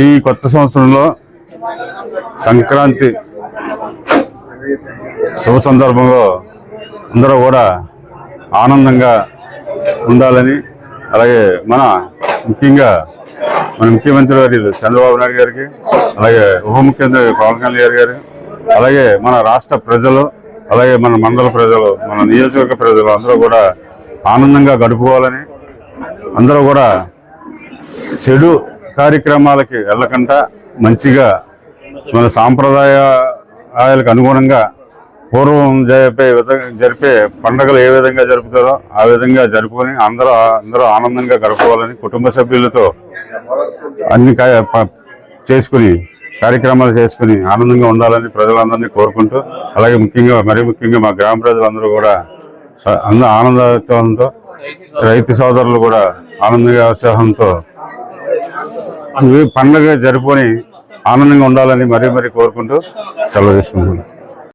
ఈ కొత్త సంవత్సరంలో సంక్రాంతి శుభ సందర్భంలో అందరూ కూడా ఆనందంగా ఉండాలని, అలాగే ముఖ్యంగా మన ముఖ్యమంత్రి వర్యులు చంద్రబాబు నాయుడు గారికి, అలాగే ఉప ముఖ్యమంత్రి పవన్ కళ్యాణ్ గారికి, అలాగే మన రాష్ట్ర ప్రజలు, అలాగే మన మండల ప్రజలు, మన నియోజకవర్గ ప్రజలు అందరూ కూడా ఆనందంగా గడుపుకోవాలని, అందరూ కూడా చెడు కార్యక్రమాలకి వెళ్ళకుండా మంచిగా మన సాంప్రదాయాలకు అనుగుణంగా పూర్వం జరిపే పండుగలు ఏ విధంగా జరుపుతారో ఆ విధంగా జరుపుకొని అందరూ ఆనందంగా గడుపుకోవాలని, కుటుంబ సభ్యులతో అన్ని కార్యక్రమాలు చేసుకుని ఆనందంగా ఉండాలని ప్రజలందరినీ కోరుకుంటూ, అలాగే మరీ ముఖ్యంగా మా గ్రామ ప్రజలందరూ కూడా ఆనందోత్సవంతో, రైతు సోదరులు కూడా ఆనందంగా ఉత్సాహంతో పండుగ జరుపుకొని ఆనందంగా ఉండాలని మరీ కోరుకుంటూ సెలవు తీసుకుంటున్నాను.